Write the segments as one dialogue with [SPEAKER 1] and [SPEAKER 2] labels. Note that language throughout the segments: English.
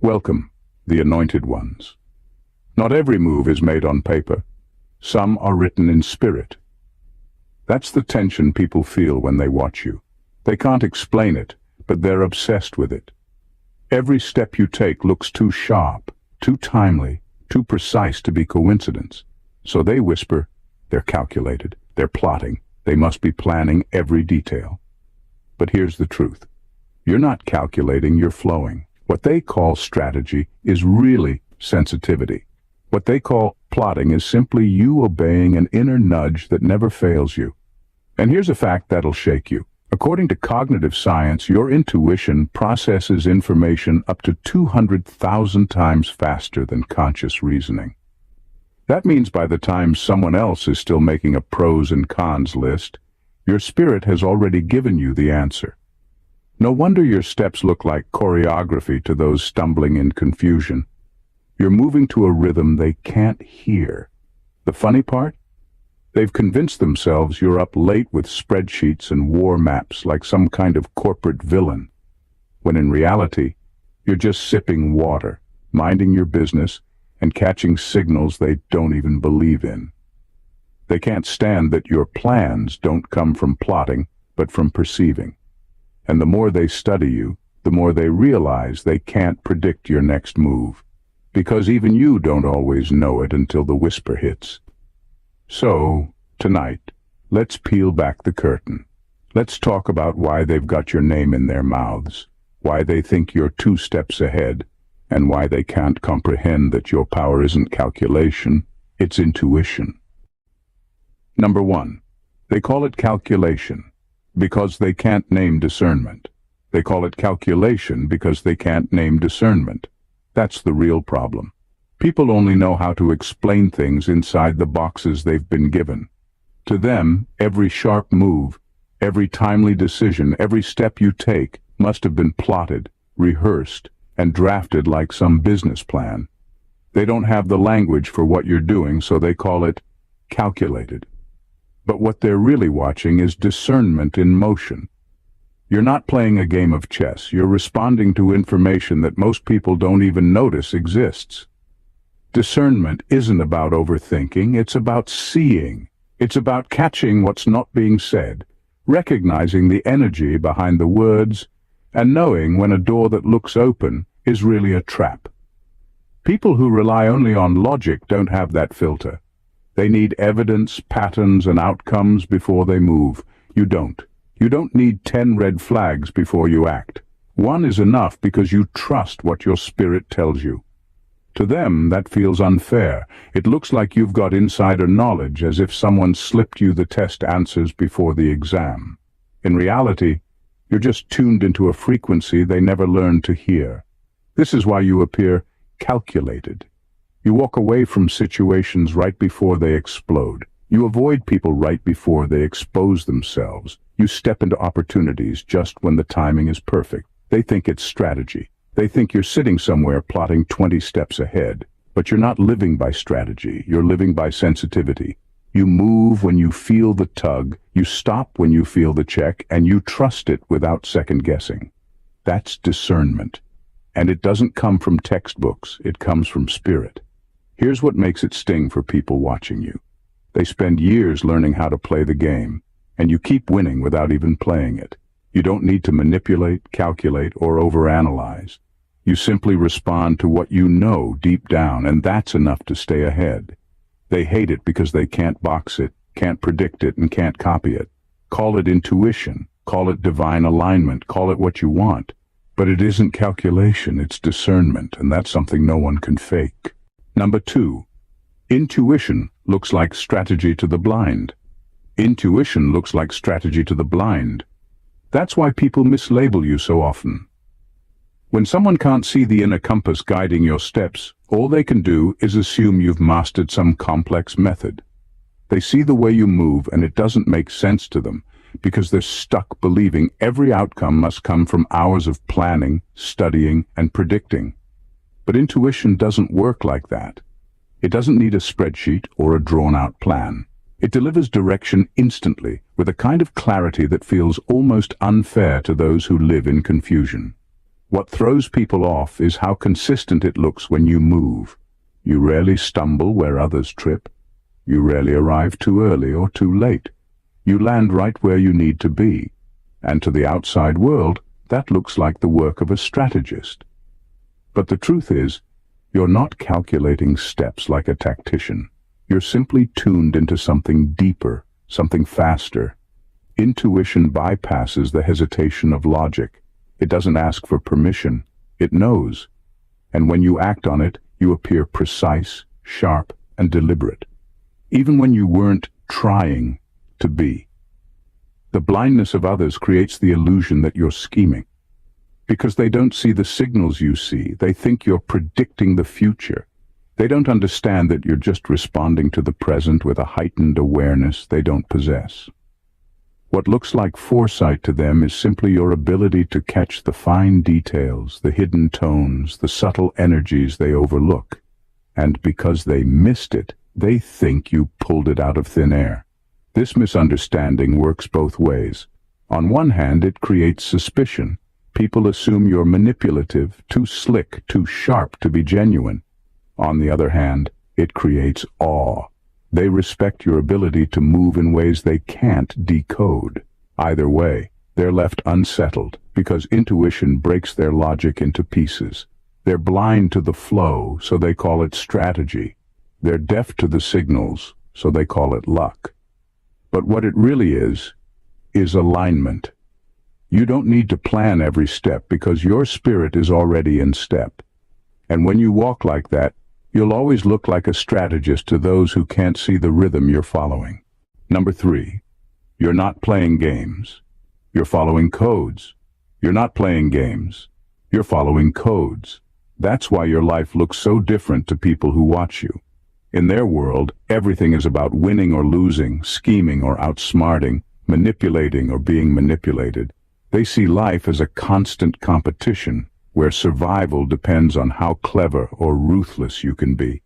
[SPEAKER 1] Welcome, the anointed ones. Not every move is made on paper. Some are written in spirit. That's the tension people feel when they watch you. They can't explain it, but they're obsessed with it. Every step you take looks too sharp, too timely, too precise to be coincidence. So they whisper, they're calculated, they're plotting, they must be planning every detail. But here's the truth. You're not calculating, you're flowing. What they call strategy is really sensitivity. What they call plotting is simply you obeying an inner nudge that never fails you. And here's a fact that'll shake you. According to cognitive science, your intuition processes information up to 200,000 times faster than conscious reasoning. That means by the time someone else is still making a pros and cons list, your spirit has already given you the answer. No wonder your steps look like choreography to those stumbling in confusion. You're moving to a rhythm they can't hear. The funny part? They've convinced themselves you're up late with spreadsheets and war maps like some kind of corporate villain, when in reality, you're just sipping water, minding your business, and catching signals they don't even believe in. They can't stand that your plans don't come from plotting, but from perceiving. And the more they study you, the more they realize they can't predict your next move, because even you don't always know it until the whisper hits. So, tonight, let's peel back the curtain. Let's talk about why they've got your name in their mouths, why they think you're 2 steps ahead, and why they can't comprehend that your power isn't calculation, it's intuition. Number 1. They call it calculation because they can't name discernment. They call it calculation because they can't name discernment. That's the real problem. People only know how to explain things inside the boxes they've been given. To them, every sharp move, every timely decision, every step you take must have been plotted, rehearsed, and drafted like some business plan. They don't have the language for what you're doing, so they call it calculated. But what they're really watching is discernment in motion. You're not playing a game of chess. You're responding to information that most people don't even notice exists. Discernment isn't about overthinking, it's about seeing. It's about catching what's not being said, recognizing the energy behind the words, and knowing when a door that looks open is really a trap. People who rely only on logic don't have that filter. They need evidence, patterns, and outcomes before they move. You don't. You don't need 10 red flags before you act. 1 is enough because you trust what your spirit tells you. To them, that feels unfair. It looks like you've got insider knowledge, as if someone slipped you the test answers before the exam. In reality, you're just tuned into a frequency they never learned to hear. This is why you appear calculated. You walk away from situations right before they explode. You avoid people right before they expose themselves. You step into opportunities just when the timing is perfect. They think it's strategy. They think you're sitting somewhere plotting 20 steps ahead. But you're not living by strategy. You're living by sensitivity. You move when you feel the tug, you stop when you feel the check, and you trust it without second guessing. That's discernment. And it doesn't come from textbooks. It comes from spirit. Here's what makes it sting for people watching you. They spend years learning how to play the game, and you keep winning without even playing it. You don't need to manipulate, calculate, or overanalyze. You simply respond to what you know deep down, and that's enough to stay ahead. They hate it because they can't box it, can't predict it, and can't copy it. Call it intuition, call it divine alignment, call it what you want. But it isn't calculation, it's discernment, and that's something no one can fake. Number 2. Intuition looks like strategy to the blind. Intuition looks like strategy to the blind. That's why people mislabel you so often. When someone can't see the inner compass guiding your steps, all they can do is assume you've mastered some complex method. They see the way you move and it doesn't make sense to them because they're stuck believing every outcome must come from hours of planning, studying, and predicting. But intuition doesn't work like that. It doesn't need a spreadsheet or a drawn-out plan. It delivers direction instantly, with a kind of clarity that feels almost unfair to those who live in confusion. What throws people off is how consistent it looks when you move. You rarely stumble where others trip. You rarely arrive too early or too late. You land right where you need to be. And to the outside world, that looks like the work of a strategist. But the truth is, you're not calculating steps like a tactician. You're simply tuned into something deeper, something faster. Intuition bypasses the hesitation of logic. It doesn't ask for permission. It knows. And when you act on it, you appear precise, sharp, and deliberate, even when you weren't trying to be. The blindness of others creates the illusion that you're scheming. Because they don't see the signals you see, they think you're predicting the future. They don't understand that you're just responding to the present with a heightened awareness they don't possess. What looks like foresight to them is simply your ability to catch the fine details, the hidden tones, the subtle energies they overlook. And because they missed it, they think you pulled it out of thin air. This misunderstanding works both ways. On one hand, it creates suspicion. People assume you're manipulative, too slick, too sharp to be genuine. On the other hand, it creates awe. They respect your ability to move in ways they can't decode. Either way, they're left unsettled because intuition breaks their logic into pieces. They're blind to the flow, so they call it strategy. They're deaf to the signals, so they call it luck. But what it really is alignment. You don't need to plan every step because your spirit is already in step. And when you walk like that, you'll always look like a strategist to those who can't see the rhythm you're following. Number 3, you're not playing games. You're following codes. You're not playing games. You're following codes. That's why your life looks so different to people who watch you. In their world, everything is about winning or losing, scheming or outsmarting, manipulating or being manipulated. They see life as a constant competition, where survival depends on how clever or ruthless you can be.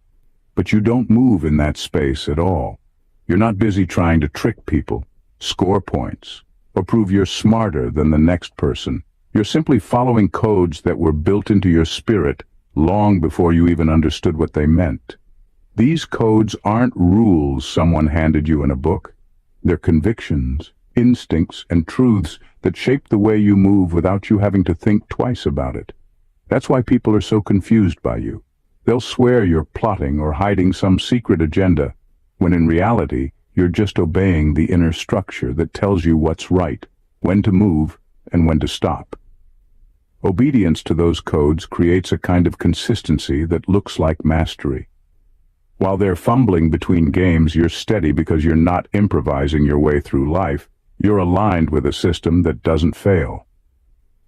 [SPEAKER 1] But you don't move in that space at all. You're not busy trying to trick people, score points, or prove you're smarter than the next person. You're simply following codes that were built into your spirit long before you even understood what they meant. These codes aren't rules someone handed you in a book. They're convictions, instincts, and truths that shape the way you move without you having to think twice about it. That's why people are so confused by you. They'll swear you're plotting or hiding some secret agenda, when in reality, you're just obeying the inner structure that tells you what's right, when to move, and when to stop. Obedience to those codes creates a kind of consistency that looks like mastery. While they're fumbling between games, you're steady because you're not improvising your way through life. You're aligned with a system that doesn't fail.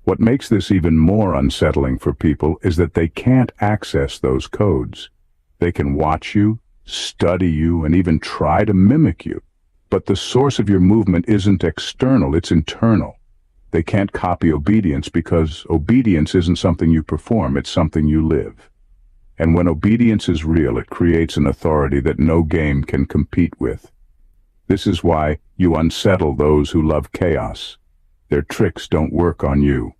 [SPEAKER 1] What makes this even more unsettling for people is that they can't access those codes. They can watch you, study you, and even try to mimic you. But the source of your movement isn't external, it's internal. They can't copy obedience because obedience isn't something you perform, it's something you live. And when obedience is real, it creates an authority that no game can compete with. This is why you unsettle those who love chaos. Their tricks don't work on you.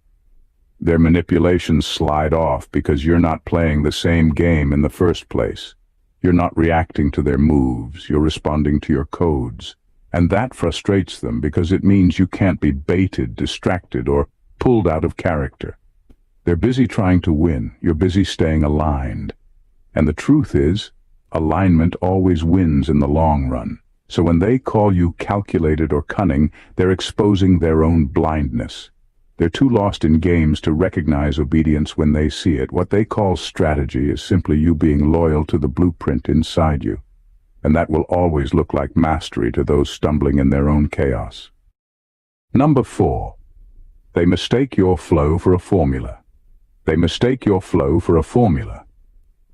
[SPEAKER 1] Their manipulations slide off because you're not playing the same game in the first place. You're not reacting to their moves, you're responding to your codes. And that frustrates them because it means you can't be baited, distracted, or pulled out of character. They're busy trying to win, you're busy staying aligned. And the truth is, alignment always wins in the long run. So when they call you calculated or cunning, they're exposing their own blindness. They're too lost in games to recognize obedience when they see it. What they call strategy is simply you being loyal to the blueprint inside you. And that will always look like mastery to those stumbling in their own chaos. Number 4. They mistake your flow for a formula. They mistake your flow for a formula.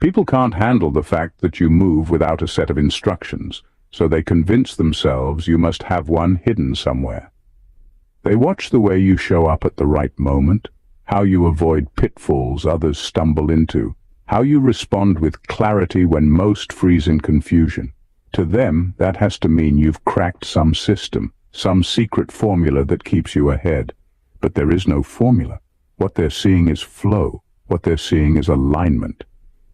[SPEAKER 1] People can't handle the fact that you move without a set of instructions, so they convince themselves you must have one hidden somewhere. They watch the way you show up at the right moment, how you avoid pitfalls others stumble into, how you respond with clarity when most freeze in confusion. To them, that has to mean you've cracked some system, some secret formula that keeps you ahead. But there is no formula, What they're seeing is flow. What they're seeing is alignment.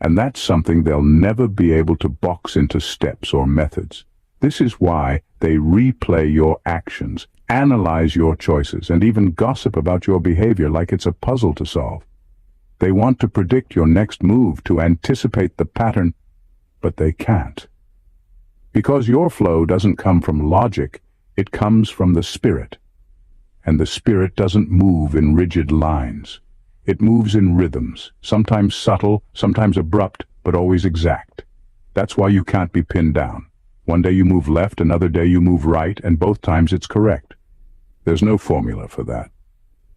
[SPEAKER 1] And that's something they'll never be able to box into steps or methods. This is why they replay your actions, analyze your choices, and even gossip about your behavior like it's a puzzle to solve. They want to predict your next move, to anticipate the pattern, but they can't. Because your flow doesn't come from logic, it comes from the spirit. And the spirit doesn't move in rigid lines. It moves in rhythms, sometimes subtle, sometimes abrupt, but always exact. That's why you can't be pinned down. One day you move left, another day you move right, and both times it's correct. There's no formula for that.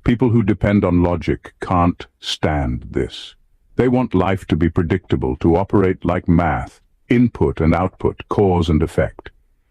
[SPEAKER 1] People who depend on logic can't stand this. They want life to be predictable, to operate like math, input and output, cause and effect.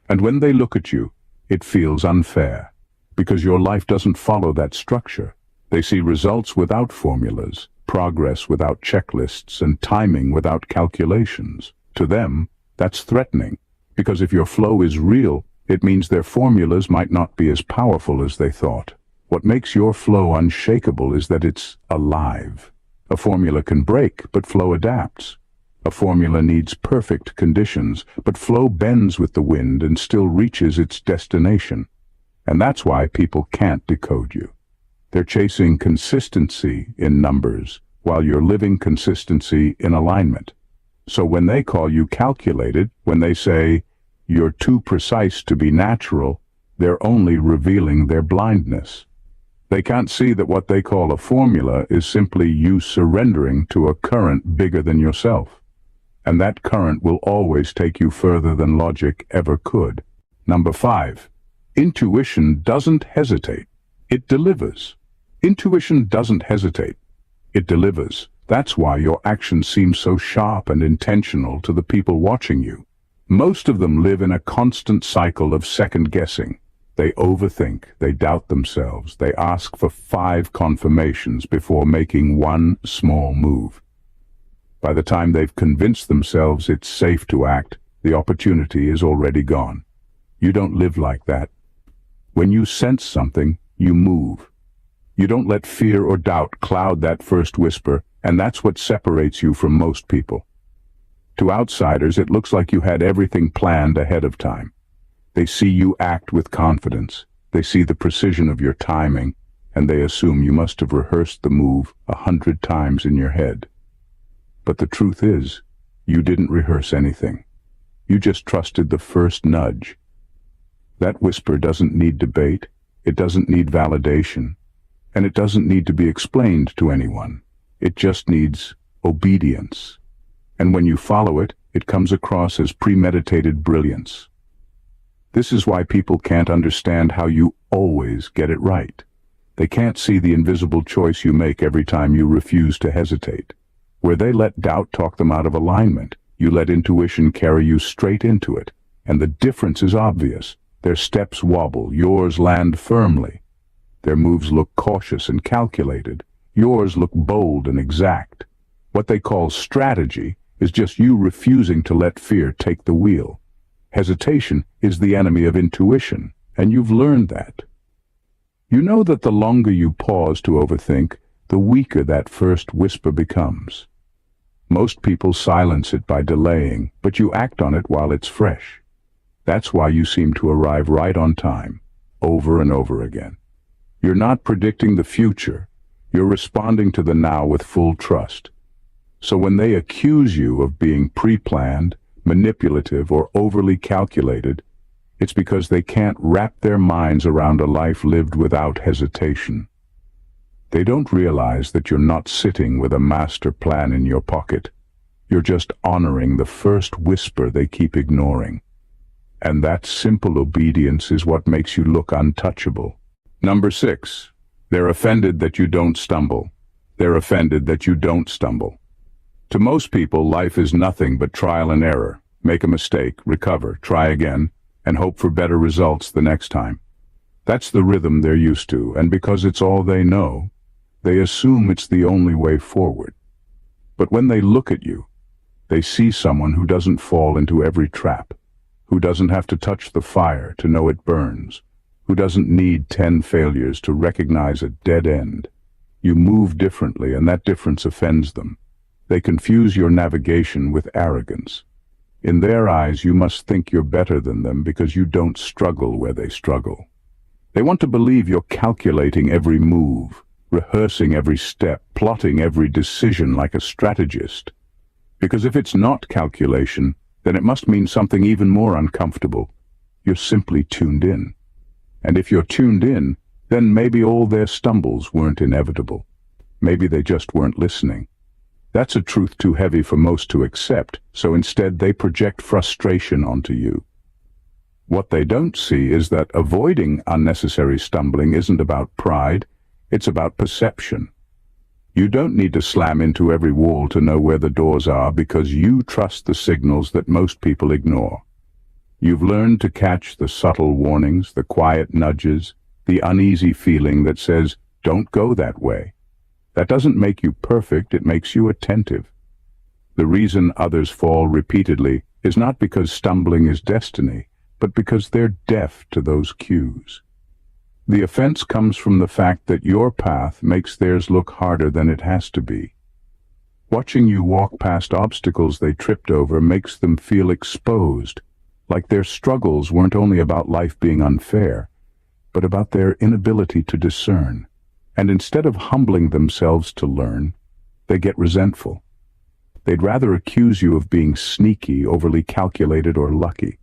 [SPEAKER 1] And when they look at you, it feels unfair, because your life doesn't follow that structure. They see results without formulas, progress without checklists, and timing without calculations. To them, that's threatening, because if your flow is real, it means their formulas might not be as powerful as they thought. What makes your flow unshakable is that it's alive. A formula can break, but flow adapts. A formula needs perfect conditions, but flow bends with the wind and still reaches its destination. And that's why people can't decode you. They're chasing consistency in numbers, while you're living consistency in alignment. So when they call you calculated, when they say, "You're too precise to be natural," they're only revealing their blindness. They can't see that what they call a formula is simply you surrendering to a current bigger than yourself. And that current will always take you further than logic ever could. Number 5. Intuition doesn't hesitate. It delivers. Intuition doesn't hesitate. It delivers. That's why your actions seem so sharp and intentional to the people watching you. Most of them live in a constant cycle of second-guessing. They overthink, they doubt themselves, they ask for 5 confirmations before making one small move. By the time they've convinced themselves it's safe to act, the opportunity is already gone. You don't live like that. When you sense something, you move. You don't let fear or doubt cloud that first whisper, and that's what separates you from most people. To outsiders, it looks like you had everything planned ahead of time. They see you act with confidence, they see the precision of your timing, and they assume you must have rehearsed the move 100 times in your head. But the truth is, you didn't rehearse anything. You just trusted the first nudge. That whisper doesn't need debate, it doesn't need validation, and it doesn't need to be explained to anyone. It just needs obedience. And when you follow it, it comes across as premeditated brilliance. This is why people can't understand how you always get it right. They can't see the invisible choice you make every time you refuse to hesitate. Where they let doubt talk them out of alignment, you let intuition carry you straight into it. And the difference is obvious. Their steps wobble, yours land firmly. Their moves look cautious and calculated. Yours look bold and exact. What they call strategy is just you refusing to let fear take the wheel. Hesitation is the enemy of intuition, and you've learned that. You know that the longer you pause to overthink, the weaker that first whisper becomes. Most people silence it by delaying, but you act on it while it's fresh. That's why you seem to arrive right on time, over and over again. You're not predicting the future, you're responding to the now with full trust. So when they accuse you of being pre-planned, manipulative, or overly calculated, it's because they can't wrap their minds around a life lived without hesitation. They don't realize that you're not sitting with a master plan in your pocket. You're just honoring the first whisper they keep ignoring. And that simple obedience is what makes you look untouchable. Number 6. They're offended that you don't stumble. They're offended that you don't stumble. To most people, life is nothing but trial and error. Make a mistake, recover, try again, and hope for better results the next time. That's the rhythm they're used to, and because it's all they know, they assume it's the only way forward. But when they look at you, they see someone who doesn't fall into every trap, who doesn't have to touch the fire to know it burns, who doesn't need 10 failures to recognize a dead end. You move differently, and that difference offends them. They confuse your navigation with arrogance. In their eyes, you must think you're better than them because you don't struggle where they struggle. They want to believe you're calculating every move, rehearsing every step, plotting every decision like a strategist. Because if it's not calculation, then it must mean something even more uncomfortable. You're simply tuned in. And if you're tuned in, then maybe all their stumbles weren't inevitable. Maybe they just weren't listening. That's a truth too heavy for most to accept, so instead they project frustration onto you. What they don't see is that avoiding unnecessary stumbling isn't about pride, it's about perception. You don't need to slam into every wall to know where the doors are because you trust the signals that most people ignore. You've learned to catch the subtle warnings, the quiet nudges, the uneasy feeling that says, "Don't go that way." That doesn't make you perfect, it makes you attentive. The reason others fall repeatedly is not because stumbling is destiny, but because they're deaf to those cues. The offense comes from the fact that your path makes theirs look harder than it has to be. Watching you walk past obstacles they tripped over makes them feel exposed, like their struggles weren't only about life being unfair, but about their inability to discern. And instead of humbling themselves to learn, they get resentful. They'd rather accuse you of being sneaky, overly calculated, or lucky,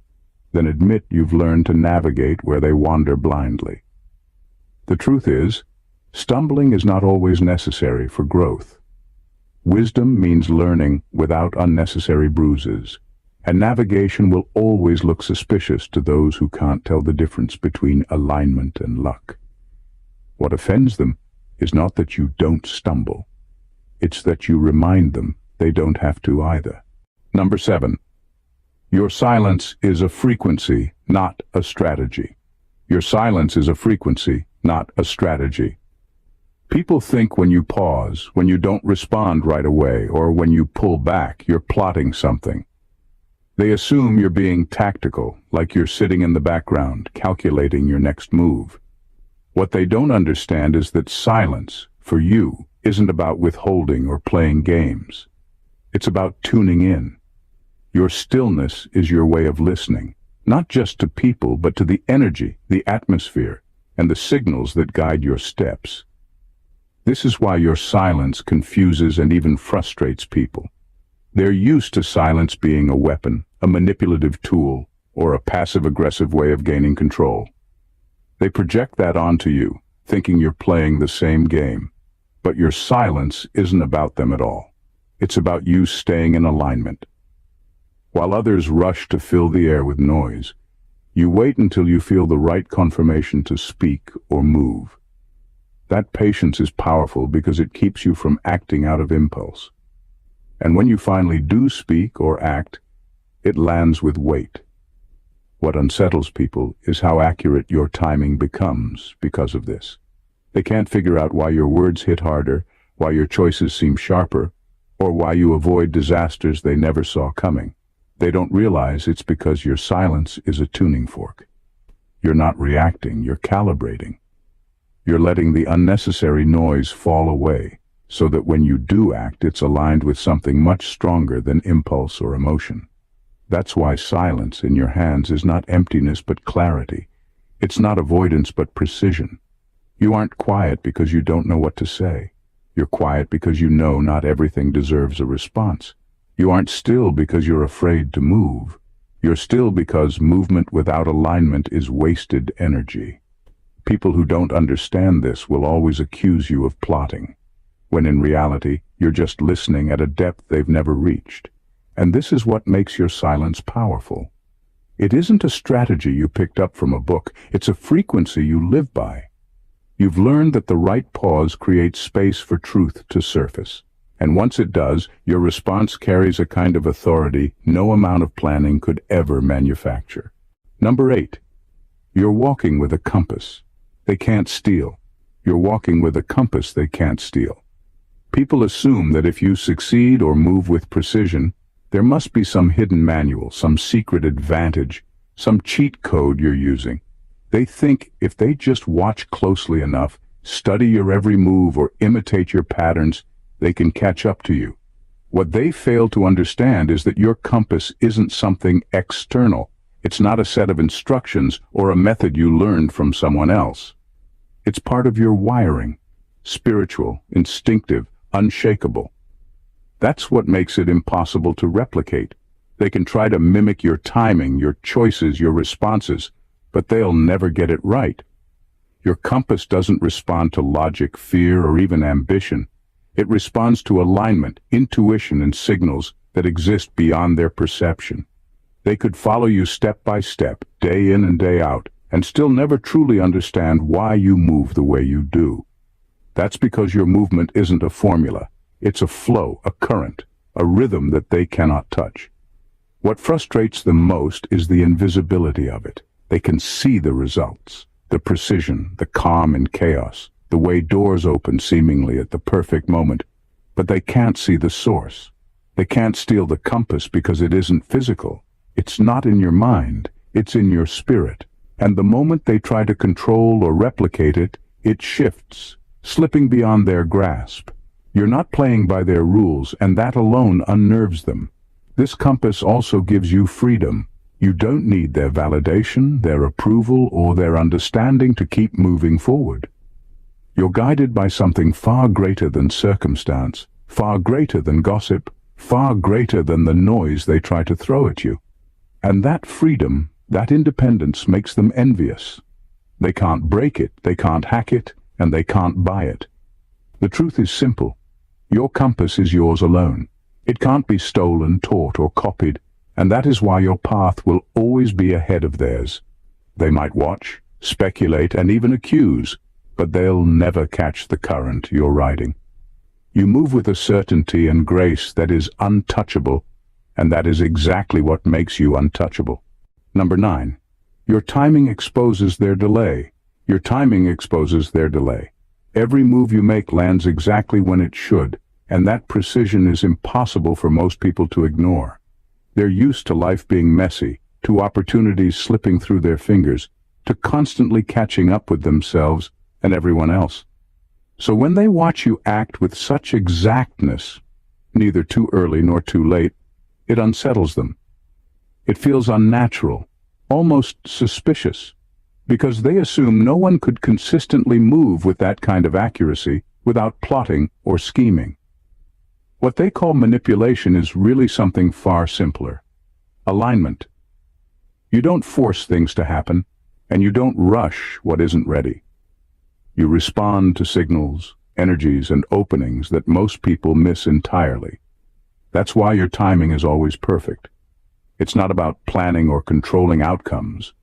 [SPEAKER 1] than admit you've learned to navigate where they wander blindly. The truth is, stumbling is not always necessary for growth. Wisdom means learning without unnecessary bruises, and navigation will always look suspicious to those who can't tell the difference between alignment and luck. What offends them is not that you don't stumble. It's that you remind them they don't have to either. Number 7. Your silence is a frequency, not a strategy. Your silence is a frequency, not a strategy. People think when you pause, when you don't respond right away, or when you pull back, you're plotting something. They assume you're being tactical, like you're sitting in the background, calculating your next move. What they don't understand is that silence, for you, isn't about withholding or playing games. It's about tuning in. Your stillness is your way of listening, not just to people, but to the energy, the atmosphere, and the signals that guide your steps. This is why your silence confuses and even frustrates people. They're used to silence being a weapon, a manipulative tool, or a passive-aggressive way of gaining control. They project that onto you, thinking you're playing the same game. But your silence isn't about them at all. It's about you staying in alignment. While others rush to fill the air with noise, you wait until you feel the right confirmation to speak or move. That patience is powerful because it keeps you from acting out of impulse. And when you finally do speak or act, it lands with weight. What unsettles people is how accurate your timing becomes because of this. They can't figure out why your words hit harder, why your choices seem sharper, or why you avoid disasters they never saw coming. They don't realize it's because your silence is a tuning fork. You're not reacting, you're calibrating. You're letting the unnecessary noise fall away, so that when you do act, it's aligned with something much stronger than impulse or emotion. That's why silence in your hands is not emptiness but clarity. It's not avoidance but precision. You aren't quiet because you don't know what to say. You're quiet because you know not everything deserves a response. You aren't still because you're afraid to move. You're still because movement without alignment is wasted energy. People who don't understand this will always accuse you of plotting, when in reality, you're just listening at a depth they've never reached. And this is what makes your silence powerful. It isn't a strategy you picked up from a book, it's a frequency you live by. You've learned that the right pause creates space for truth to surface. And once it does, your response carries a kind of authority no amount of planning could ever manufacture. Number 8. You're walking with a compass. They can't steal. You're walking with a compass they can't steal. People assume that if you succeed or move with precision, there must be some hidden manual, some secret advantage, some cheat code you're using. They think if they just watch closely enough, study your every move, or imitate your patterns, they can catch up to you. What they fail to understand is that your compass isn't something external. It's not a set of instructions or a method you learned from someone else. It's part of your wiring, spiritual, instinctive, unshakable. That's what makes it impossible to replicate. They can try to mimic your timing, your choices, your responses, but they'll never get it right. Your compass doesn't respond to logic, fear, or even ambition. It responds to alignment, intuition, and signals that exist beyond their perception. They could follow you step by step, day in and day out, and still never truly understand why you move the way you do. That's because your movement isn't a formula. It's a flow, a current, a rhythm that they cannot touch. What frustrates them most is the invisibility of it. They can see the results, the precision, the calm in chaos, the way doors open seemingly at the perfect moment, but they can't see the source. They can't steal the compass because it isn't physical. It's not in your mind, it's in your spirit. And the moment they try to control or replicate it, it shifts, slipping beyond their grasp. You're not playing by their rules, and that alone unnerves them. This compass also gives you freedom. You don't need their validation, their approval, or their understanding to keep moving forward. You're guided by something far greater than circumstance, far greater than gossip, far greater than the noise they try to throw at you. And that freedom, that independence makes them envious. They can't break it, they can't hack it, and they can't buy it. The truth is simple. Your compass is yours alone. It can't be stolen, taught, or copied, and that is why your path will always be ahead of theirs. They might watch, speculate, and even accuse, but they'll never catch the current you're riding. You move with a certainty and grace that is untouchable, and that is exactly what makes you untouchable. Number 9. Your timing exposes their delay. Your timing exposes their delay. Every move you make lands exactly when it should, and that precision is impossible for most people to ignore. They're used to life being messy, to opportunities slipping through their fingers, to constantly catching up with themselves and everyone else. So when they watch you act with such exactness, neither too early nor too late, it unsettles them. It feels unnatural, almost suspicious, because they assume no one could consistently move with that kind of accuracy without plotting or scheming. What they call manipulation is really something far simpler. Alignment. You don't force things to happen, and you don't rush what isn't ready. You respond to signals, energies, and openings that most people miss entirely. That's why your timing is always perfect. It's not about planning or controlling outcomes.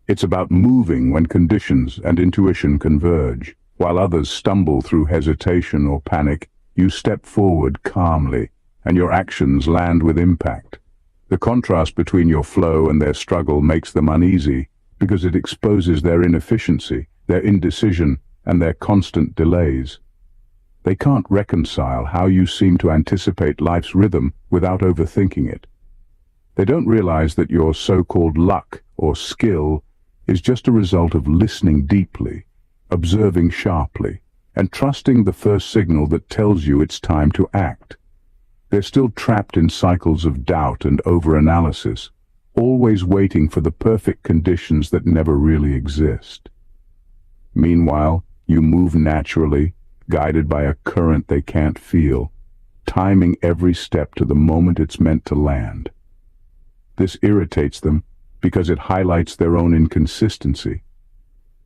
[SPEAKER 1] It's about moving when conditions and intuition converge. While others stumble through hesitation or panic, you step forward calmly, and your actions land with impact. The contrast between your flow and their struggle makes them uneasy, because it exposes their inefficiency, their indecision, and their constant delays. They can't reconcile how you seem to anticipate life's rhythm without overthinking it. They don't realize that your so-called luck or skill is just a result of listening deeply, observing sharply, and trusting the first signal that tells you it's time to act. They're still trapped in cycles of doubt and overanalysis, always waiting for the perfect conditions that never really exist. Meanwhile, you move naturally, guided by a current they can't feel, timing every step to the moment it's meant to land. This irritates them because it highlights their own inconsistency.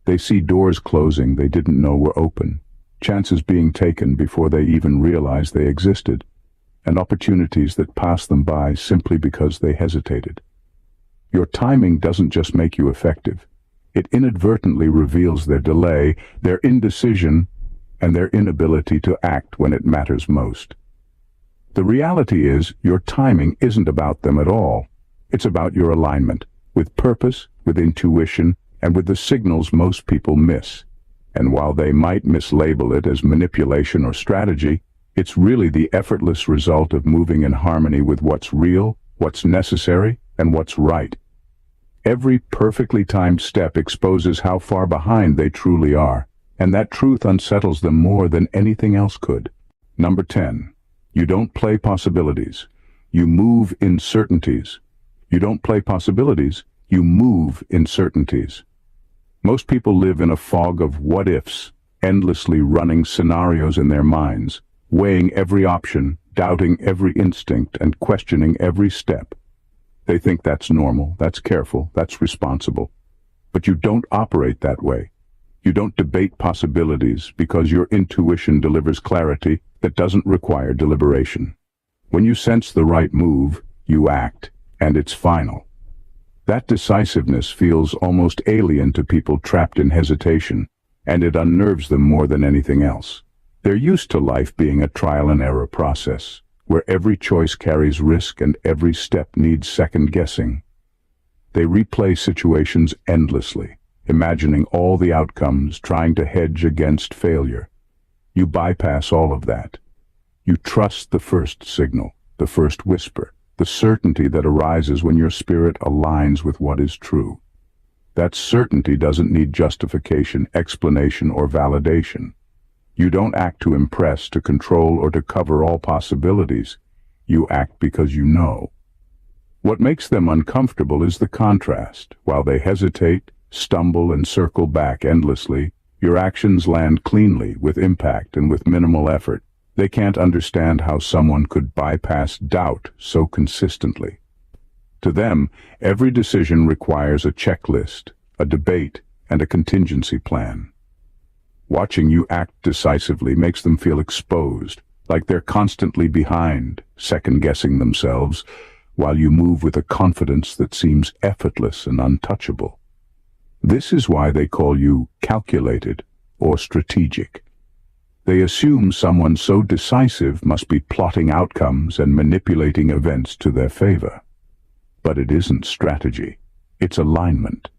[SPEAKER 1] They see doors closing they didn't know were open, chances being taken before they even realized they existed, and opportunities that pass them by simply because they hesitated. Your timing doesn't just make you effective. It inadvertently reveals their delay, their indecision, and their inability to act when it matters most. The reality is, your timing isn't about them at all. It's about your alignment, with purpose, with intuition, and with the signals most people miss. And while they might mislabel it as manipulation or strategy, it's really the effortless result of moving in harmony with what's real, what's necessary, and what's right. Every perfectly timed step exposes how far behind they truly are, and that truth unsettles them more than anything else could. Number 10. You don't play possibilities. You move in certainties. You don't play possibilities. You move in certainties. Most people live in a fog of what-ifs, endlessly running scenarios in their minds, weighing every option, doubting every instinct, and questioning every step. They think that's normal, that's careful, that's responsible. But you don't operate that way. You don't debate possibilities because your intuition delivers clarity that doesn't require deliberation. When you sense the right move, you act, and it's final. That decisiveness feels almost alien to people trapped in hesitation, and it unnerves them more than anything else. They're used to life being a trial-and-error process, where every choice carries risk and every step needs second-guessing. They replay situations endlessly, imagining all the outcomes, trying to hedge against failure. You bypass all of that. You trust the first signal, the first whisper, the certainty that arises when your spirit aligns with what is true. That certainty doesn't need justification, explanation, or validation. You don't act to impress, to control, or to cover all possibilities. You act because you know. What makes them uncomfortable is the contrast. While they hesitate, stumble, and circle back endlessly, your actions land cleanly, with impact and with minimal effort. They can't understand how someone could bypass doubt so consistently. To them, every decision requires a checklist, a debate, and a contingency plan. Watching you act decisively makes them feel exposed, like they're constantly behind, second-guessing themselves, while you move with a confidence that seems effortless and untouchable. This is why they call you calculated or strategic. They assume someone so decisive must be plotting outcomes and manipulating events to their favor. But it isn't strategy, it's alignment.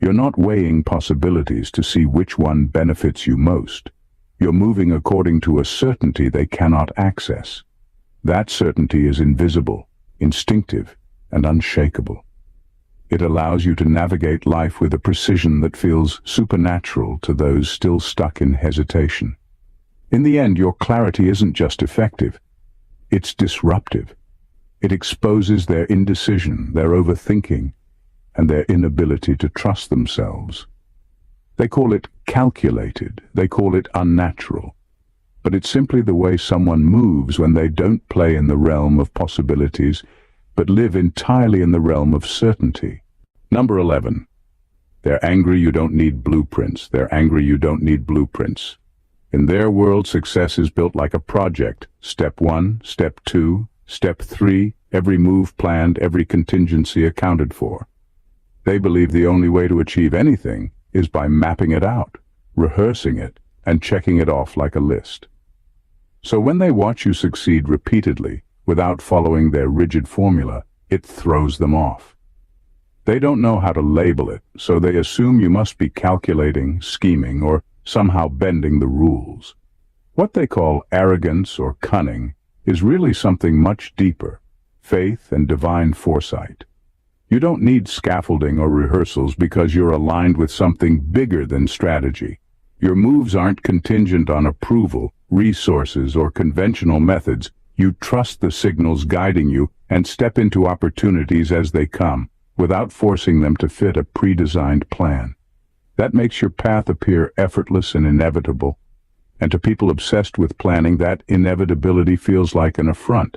[SPEAKER 1] You're not weighing possibilities to see which one benefits you most. You're moving according to a certainty they cannot access. That certainty is invisible, instinctive, and unshakable. It allows you to navigate life with a precision that feels supernatural to those still stuck in hesitation. In the end, your clarity isn't just effective, it's disruptive. It exposes their indecision, their overthinking, and their inability to trust themselves. They call it calculated, they call it unnatural, but it's simply the way someone moves when they don't play in the realm of possibilities, but live entirely in the realm of certainty. Number 11. They're angry you don't need blueprints. They're angry you don't need blueprints. In their world, success is built like a project. Step 1, Step 2, Step 3, every move planned, every contingency accounted for. They believe the only way to achieve anything is by mapping it out, rehearsing it, and checking it off like a list. So when they watch you succeed repeatedly, without following their rigid formula, it throws them off. They don't know how to label it, so they assume you must be calculating, scheming, or somehow bending the rules. What they call arrogance or cunning is really something much deeper: faith and divine foresight. You don't need scaffolding or rehearsals because you're aligned with something bigger than strategy. Your moves aren't contingent on approval, resources, or conventional methods. You trust the signals guiding you and step into opportunities as they come, without forcing them to fit a pre-designed plan. That makes your path appear effortless and inevitable. And to people obsessed with planning, that inevitability feels like an affront.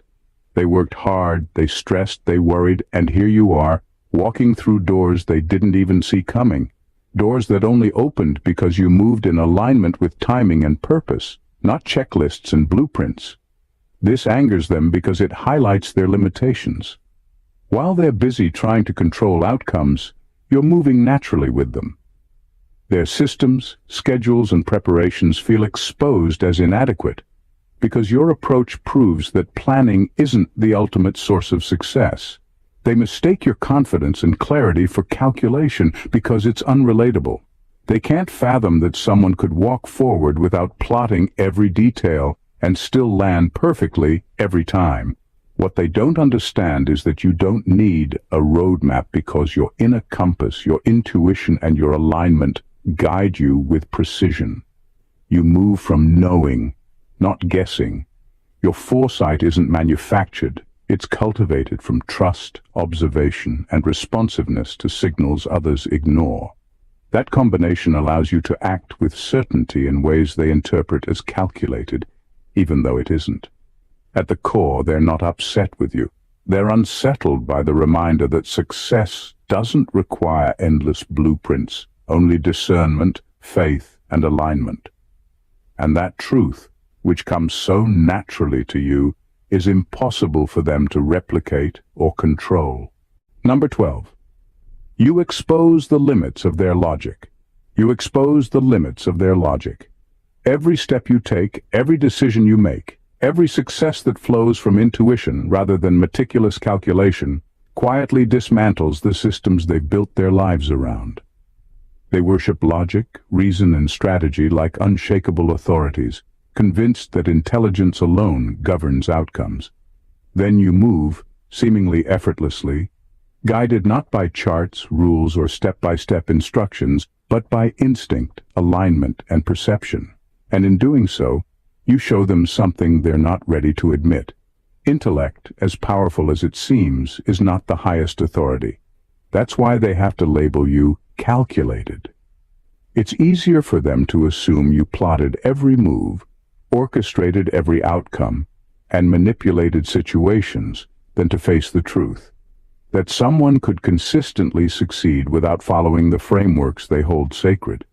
[SPEAKER 1] They worked hard, they stressed, they worried, and here you are, walking through doors they didn't even see coming. Doors that only opened because you moved in alignment with timing and purpose, not checklists and blueprints. This angers them because it highlights their limitations. While they're busy trying to control outcomes, you're moving naturally with them. Their systems, schedules, and preparations feel exposed as inadequate because your approach proves that planning isn't the ultimate source of success. They mistake your confidence and clarity for calculation because it's unrelatable. They can't fathom that someone could walk forward without plotting every detail and still land perfectly every time. What they don't understand is that you don't need a roadmap because your inner compass, your intuition, and your alignment guide you with precision. You move from knowing, not guessing. Your foresight isn't manufactured, it's cultivated from trust, observation, and responsiveness to signals others ignore. That combination allows you to act with certainty in ways they interpret as calculated, even though it isn't. At the core, they're not upset with you. They're unsettled by the reminder that success doesn't require endless blueprints, only discernment, faith, and alignment. And that truth, which comes so naturally to you, is impossible for them to replicate or control. Number 12. You expose the limits of their logic. You expose the limits of their logic. Every step you take, every decision you make, every success that flows from intuition rather than meticulous calculation, quietly dismantles the systems they've built their lives around. They worship logic, reason, and strategy like unshakable authorities, convinced that intelligence alone governs outcomes. Then you move, seemingly effortlessly, guided not by charts, rules, or step-by-step instructions, but by instinct, alignment, and perception. And in doing so, you show them something they're not ready to admit. Intellect, as powerful as it seems, is not the highest authority. That's why they have to label you calculated. It's easier for them to assume you plotted every move, orchestrated every outcome, and manipulated situations than to face the truth. That someone could consistently succeed without following the frameworks they hold sacred.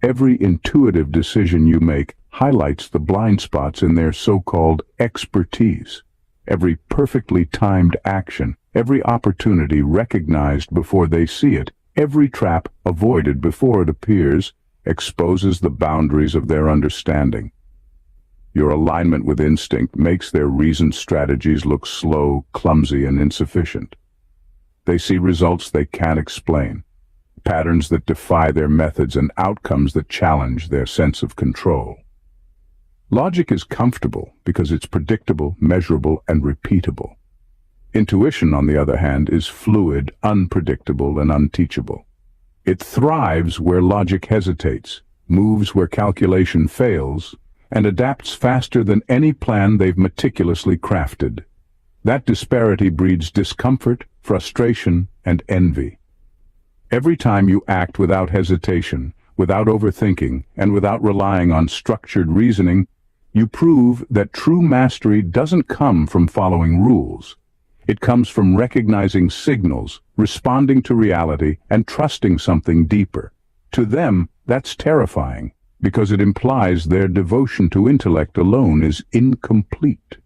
[SPEAKER 1] Every intuitive decision you make highlights the blind spots in their so-called expertise. Every perfectly timed action, every opportunity recognized before they see it, every trap avoided before it appears, exposes the boundaries of their understanding. Your alignment with instinct makes their reasoned strategies look slow, clumsy, and insufficient. They see results they can't explain, patterns that defy their methods, and outcomes that challenge their sense of control. Logic is comfortable because it's predictable, measurable, and repeatable. Intuition, on the other hand, is fluid, unpredictable, and unteachable. It thrives where logic hesitates, moves where calculation fails, and adapts faster than any plan they've meticulously crafted. That disparity breeds discomfort, frustration, and envy. Every time you act without hesitation, without overthinking, and without relying on structured reasoning, you prove that true mastery doesn't come from following rules. It comes from recognizing signals, responding to reality, and trusting something deeper. To them, that's terrifying, because it implies their devotion to intellect alone is incomplete.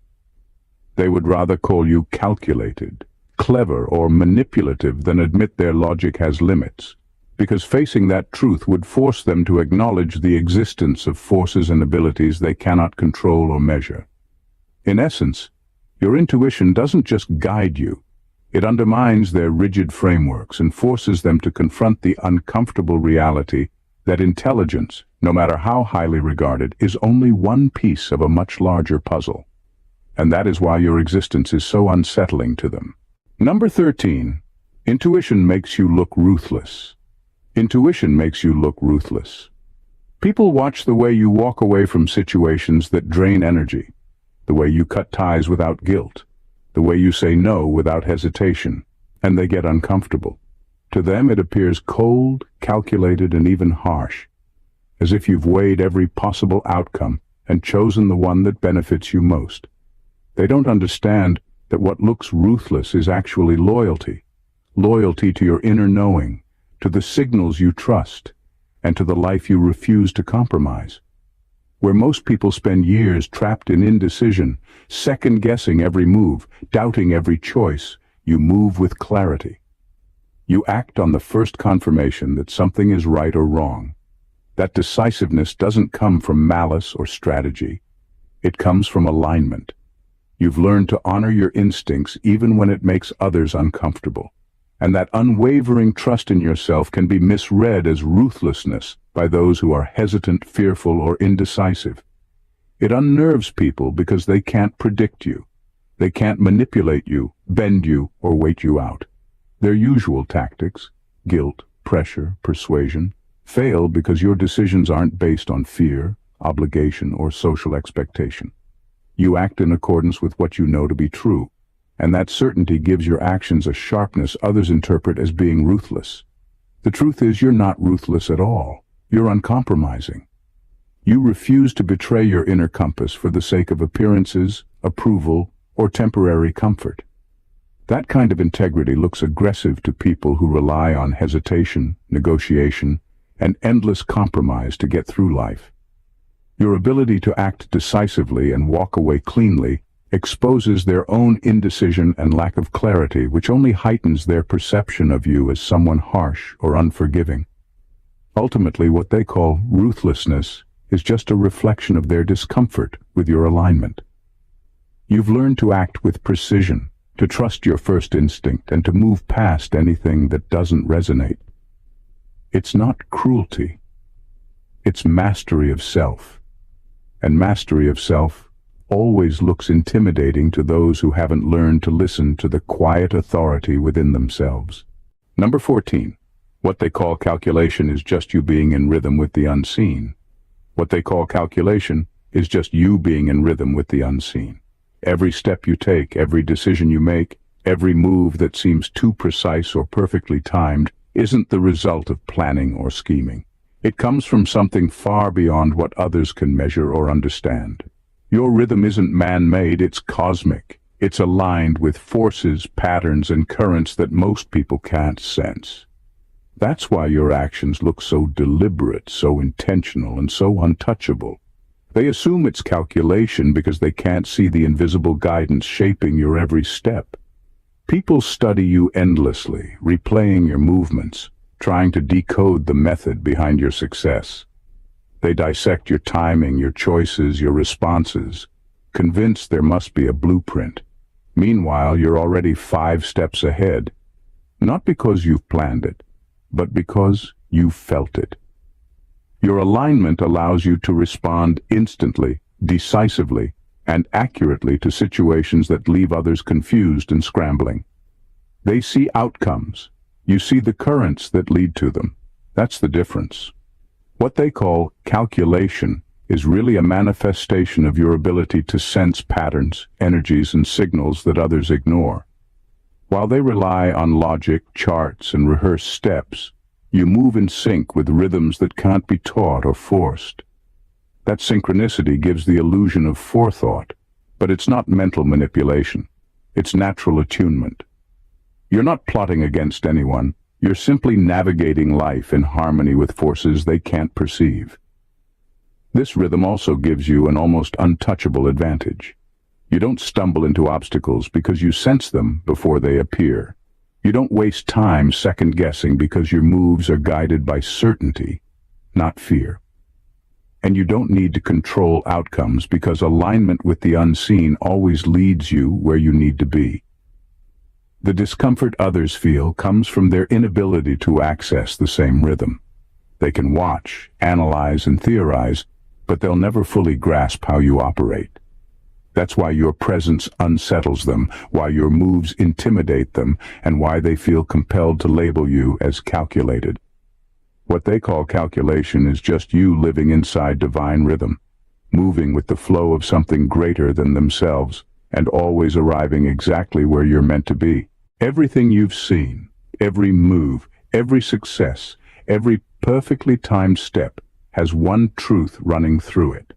[SPEAKER 1] They would rather call you calculated, clever, or manipulative than admit their logic has limits, because facing that truth would force them to acknowledge the existence of forces and abilities they cannot control or measure. In essence, your intuition doesn't just guide you, it undermines their rigid frameworks and forces them to confront the uncomfortable reality that intelligence, no matter how highly regarded, is only one piece of a much larger puzzle. And that is why your existence is so unsettling to them. Number 13. Intuition makes you look ruthless. Intuition makes you look ruthless. People watch the way you walk away from situations that drain energy, the way you cut ties without guilt, the way you say no without hesitation, and they get uncomfortable. To them it appears cold, calculated, and even harsh, as if you've weighed every possible outcome and chosen the one that benefits you most. They don't understand that what looks ruthless is actually loyalty. Loyalty to your inner knowing, to the signals you trust, and to the life you refuse to compromise. Where most people spend years trapped in indecision, second-guessing every move, doubting every choice, you move with clarity. You act on the first confirmation that something is right or wrong. That decisiveness doesn't come from malice or strategy. It comes from alignment. You've learned to honor your instincts even when it makes others uncomfortable. And that unwavering trust in yourself can be misread as ruthlessness by those who are hesitant, fearful, or indecisive. It unnerves people because they can't predict you. They can't manipulate you, bend you, or wait you out. Their usual tactics, guilt, pressure, persuasion, fail because your decisions aren't based on fear, obligation, or social expectation. You act in accordance with what you know to be true, and that certainty gives your actions a sharpness others interpret as being ruthless. The truth is, you're not ruthless at all. You're uncompromising. You refuse to betray your inner compass for the sake of appearances, approval, or temporary comfort. That kind of integrity looks aggressive to people who rely on hesitation, negotiation, and endless compromise to get through life. Your ability to act decisively and walk away cleanly exposes their own indecision and lack of clarity, which only heightens their perception of you as someone harsh or unforgiving. Ultimately, what they call ruthlessness is just a reflection of their discomfort with your alignment. You've learned to act with precision, to trust your first instinct, and to move past anything that doesn't resonate. It's not cruelty. It's mastery of self. And mastery of self always looks intimidating to those who haven't learned to listen to the quiet authority within themselves. Number 14. What they call calculation is just you being in rhythm with the unseen. What they call calculation is just you being in rhythm with the unseen. Every step you take, every decision you make, every move that seems too precise or perfectly timed isn't the result of planning or scheming. It comes from something far beyond what others can measure or understand. Your rhythm isn't man-made, it's cosmic. It's aligned with forces, patterns, and currents that most people can't sense. That's why your actions look so deliberate, so intentional, and so untouchable. They assume it's calculation because they can't see the invisible guidance shaping your every step. People study you endlessly, replaying your movements, trying to decode the method behind your success. They dissect your timing, your choices, your responses, convinced there must be a blueprint. Meanwhile, you're already 5 steps ahead, not because you've planned it, but because you've felt it. Your alignment allows you to respond instantly, decisively, and accurately to situations that leave others confused and scrambling. They see outcomes. You see the currents that lead to them. That's the difference. What they call calculation is really a manifestation of your ability to sense patterns, energies, and signals that others ignore. While they rely on logic, charts, and rehearsed steps, you move in sync with rhythms that can't be taught or forced. That synchronicity gives the illusion of forethought, but it's not mental manipulation. It's natural attunement. You're not plotting against anyone. You're simply navigating life in harmony with forces they can't perceive. This rhythm also gives you an almost untouchable advantage. You don't stumble into obstacles because you sense them before they appear. You don't waste time second-guessing because your moves are guided by certainty, not fear. And you don't need to control outcomes because alignment with the unseen always leads you where you need to be. The discomfort others feel comes from their inability to access the same rhythm. They can watch, analyze, and theorize, but they'll never fully grasp how you operate. That's why your presence unsettles them, why your moves intimidate them, and why they feel compelled to label you as calculated. What they call calculation is just you living inside divine rhythm, moving with the flow of something greater than themselves, and always arriving exactly where you're meant to be. Everything you've seen, every move, every success, every perfectly timed step has one truth running through it.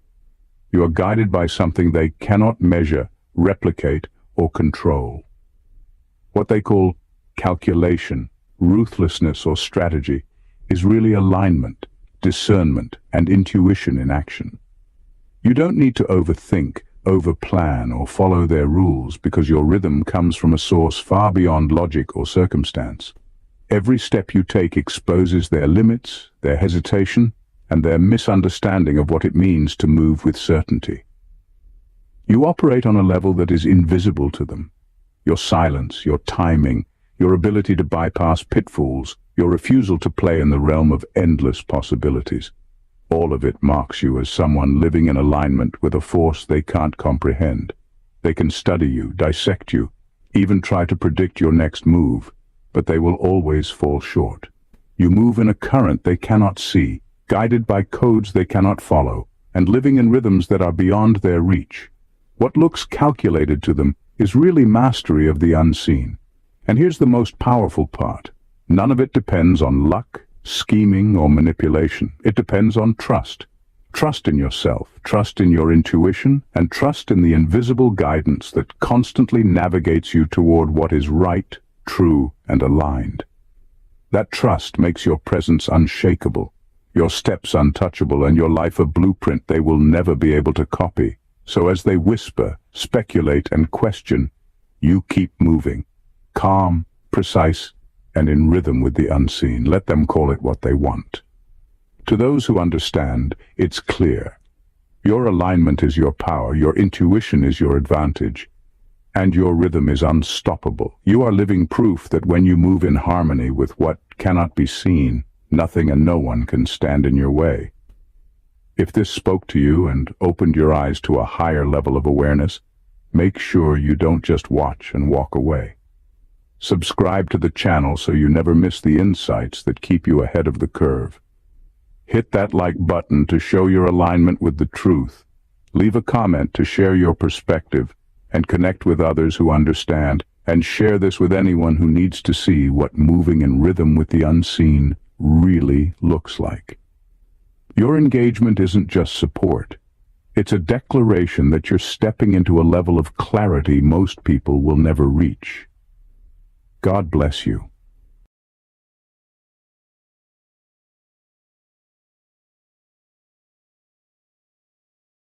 [SPEAKER 1] You are guided by something they cannot measure, replicate, or control. What they call calculation, ruthlessness, or strategy is really alignment, discernment, and intuition in action. You don't need to overthink, overplan, or follow their rules because your rhythm comes from a source far beyond logic or circumstance. Every step you take exposes their limits, their hesitation, and their misunderstanding of what it means to move with certainty. You operate on a level that is invisible to them. Your silence, your timing, your ability to bypass pitfalls, your refusal to play in the realm of endless possibilities. All of it marks you as someone living in alignment with a force they can't comprehend. They can study you, dissect you, even try to predict your next move, but they will always fall short. You move in a current they cannot see, guided by codes they cannot follow, and living in rhythms that are beyond their reach. What looks calculated to them is really mastery of the unseen. And here's the most powerful part. None of it depends on luck, scheming, or manipulation. It depends on trust. Trust in yourself, trust in your intuition, and trust in the invisible guidance that constantly navigates you toward what is right, true, and aligned. That trust makes your presence unshakable, your steps untouchable, and your life a blueprint they will never be able to copy. So as they whisper, speculate, and question, you keep moving, calm, precise, and in rhythm with the unseen. Let them call it what they want. To those who understand, it's clear. Your alignment is your power, your intuition is your advantage, and your rhythm is unstoppable. You are living proof that when you move in harmony with what cannot be seen, nothing and no one can stand in your way. If this spoke to you and opened your eyes to a higher level of awareness, make sure you don't just watch and walk away. Subscribe to the channel so you never miss the insights that keep you ahead of the curve. Hit that like button to show your alignment with the truth. Leave a comment to share your perspective and connect with others who understand, and share this with anyone who needs to see what moving in rhythm with the unseen really looks like. Your engagement isn't just support. It's a declaration that you're stepping into a level of clarity most people will never reach. God bless you.